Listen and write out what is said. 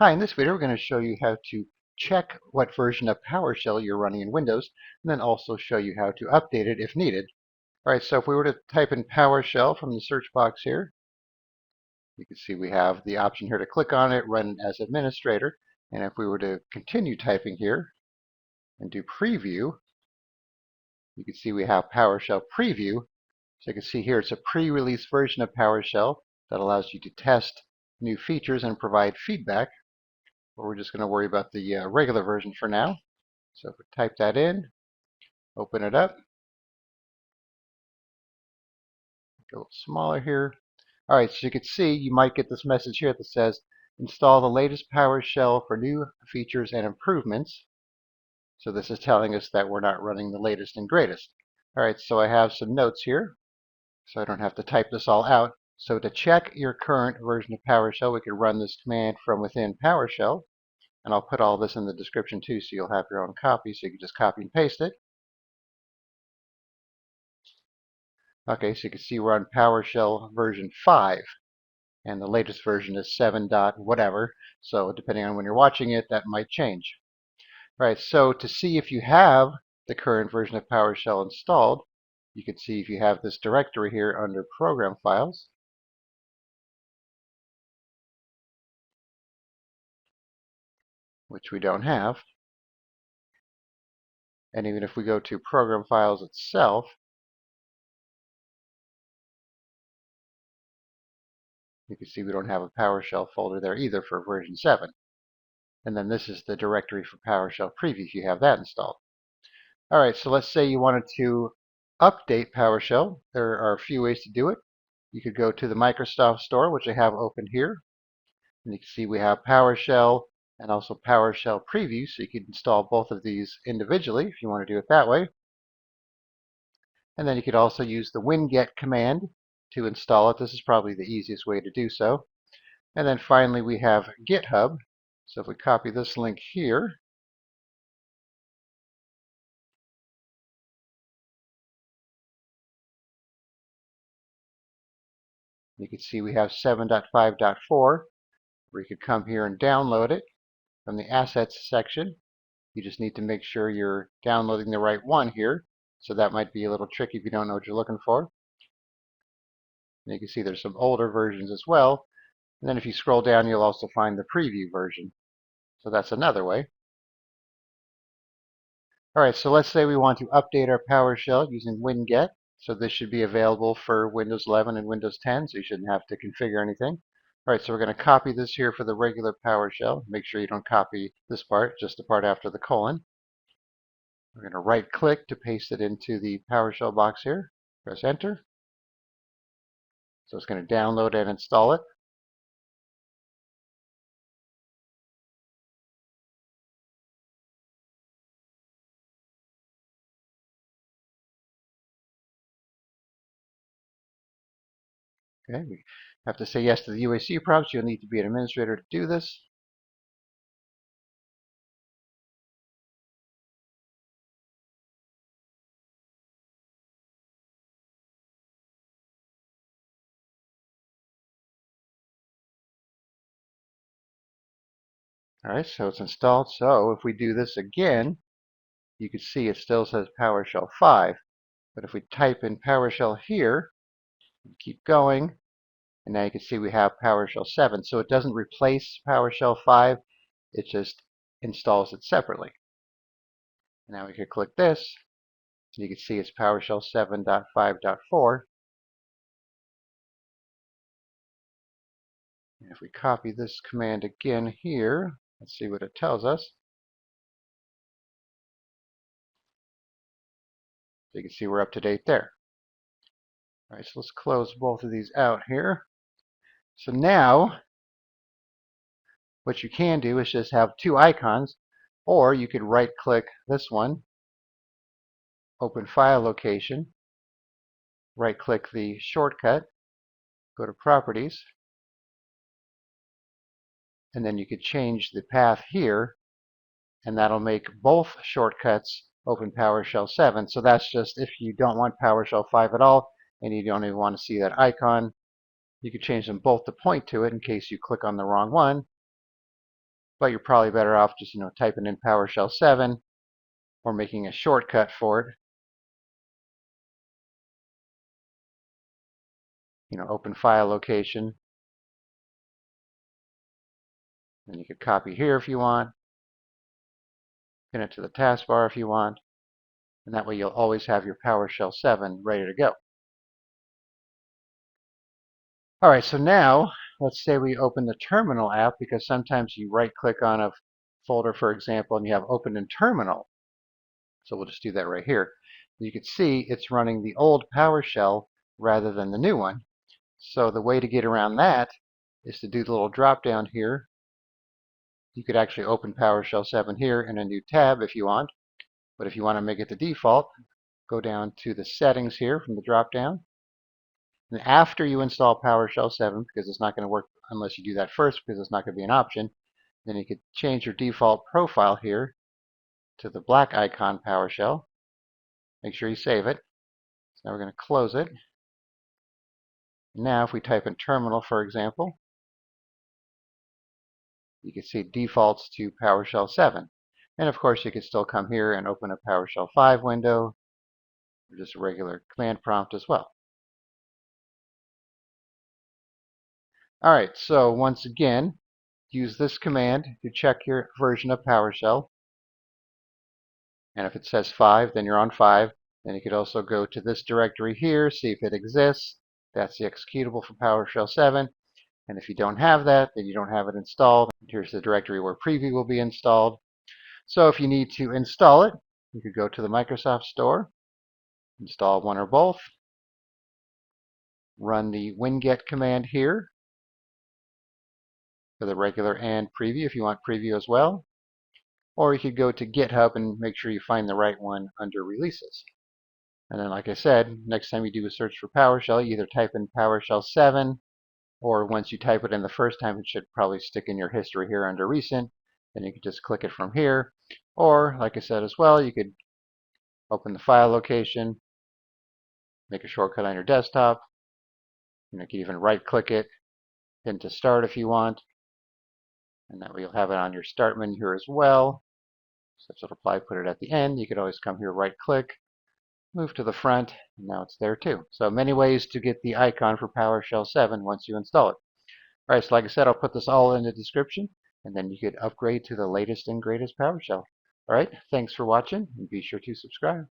Hi, in this video we're going to show you how to check what version of PowerShell you're running in Windows, and then also show you how to update it if needed. Alright, so if we were to type in PowerShell from the search box here, you can see we have the option here to click on it, run as administrator, and if we were to continue typing here and do preview, you can see we have PowerShell Preview. So you can see here it's a pre-release version of PowerShell that allows you to test new features and provide feedback. But we're just going to worry about the regular version for now. So if we type that in, open it up, make it a little smaller here. All right, so you can see you might get this message here that says install the latest PowerShell for new features and improvements. So this is telling us that we're not running the latest and greatest. All right, so I have some notes here, so I don't have to type this all out. So to check your current version of PowerShell, we can run this command from within PowerShell. And I'll put all this in the description too, so you'll have your own copy, so you can just copy and paste it. Okay, so you can see we're on PowerShell version 5, and the latest version is 7. Whatever. So depending on when you're watching it, that might change. All right, so to see if you have the current version of PowerShell installed, you can see if you have this directory here under Program Files. Which we don't have. And even if we go to Program Files itself, you can see we don't have a PowerShell folder there either for version 7. And then this is the directory for PowerShell Preview if you have that installed. All right, so let's say you wanted to update PowerShell. There are a few ways to do it. You could go to the Microsoft Store, which I have open here. And you can see we have PowerShell and also PowerShell Preview, so you can install both of these individually if you want to do it that way. And then you could also use the Winget command to install it. This is probably the easiest way to do so. And then finally we have GitHub. So if we copy this link here, you can see we have 7.5.4, where you could come here and download it from the Assets section. You just need to make sure you're downloading the right one here. So that might be a little tricky if you don't know what you're looking for. And you can see there's some older versions as well. And then if you scroll down, you'll also find the preview version. So that's another way. All right, so let's say we want to update our PowerShell using Winget. So this should be available for Windows 11 and Windows 10, so you shouldn't have to configure anything. All right, so we're going to copy this here for the regular PowerShell. Make sure you don't copy this part, just the part after the colon. We're going to right-click to paste it into the PowerShell box here. Press Enter. So it's going to download and install it. Okay, we have to say yes to the UAC prompts. You'll need to be an administrator to do this. All right, so it's installed. So if we do this again, you can see it still says PowerShell 5. But if we type in PowerShell here, keep going, and now you can see we have PowerShell 7. So it doesn't replace PowerShell 5, it just installs it separately. Now we can click this, and you can see it's PowerShell 7.5.4. And if we copy this command again here, let's see what it tells us. So you can see we're up to date there. All right, so let's close both of these out here. So now, what you can do is just have two icons, or you could right-click this one, open File Location, right-click the shortcut, go to Properties, and then you could change the path here, and that'll make both shortcuts open PowerShell 7. So that's just if you don't want PowerShell 5 at all, and you don't even want to see that icon, you could change them both to point to it in case you click on the wrong one. but you're probably better off just typing in PowerShell 7 or making a shortcut for it. Open file location, and you could copy here if you want, pin it to the taskbar if you want, and that way you'll always have your PowerShell 7 ready to go. All right, so now let's say we open the terminal app, because sometimes you right-click on a folder, for example, and you have open in terminal. So we'll just do that right here. You can see it's running the old PowerShell rather than the new one. So the way to get around that is to do the little drop down here. You could actually open PowerShell 7 here in a new tab if you want. But if you want to make it the default, go down to the settings here from the drop down. And after you install PowerShell 7, because it's not going to work unless you do that first, because it's not going to be an option, then you could change your default profile here to the black icon PowerShell. Make sure you save it. So now we're going to close it. Now if we type in terminal, for example, you can see it defaults to PowerShell 7. And of course you could still come here and open a PowerShell 5 window, or just a regular command prompt as well. Alright, so once again, use this command to check your version of PowerShell. And if it says 5, then you're on 5. Then you could also go to this directory here, see if it exists. That's the executable for PowerShell 7. And if you don't have that, then you don't have it installed. Here's the directory where Preview will be installed. So if you need to install it, you could go to the Microsoft Store, install one or both, run the Winget command here for the regular and Preview if you want Preview as well. Or you could go to GitHub and make sure you find the right one under Releases. And then, like I said, next time you do a search for PowerShell, you either type in PowerShell 7, or once you type it in the first time, it should probably stick in your history here under Recent. Then you could just click it from here. Or, like I said as well, you could open the file location, make a shortcut on your desktop. You can even right-click it, pin to start if you want. And that way you'll have it on your start menu here as well. So if it'll apply, put it at the end. You could always come here, right-click, move to the front, and now it's there too. So many ways to get the icon for PowerShell 7 once you install it. All right, so like I said, I'll put this all in the description, and then you could upgrade to the latest and greatest PowerShell. All right, thanks for watching, and be sure to subscribe.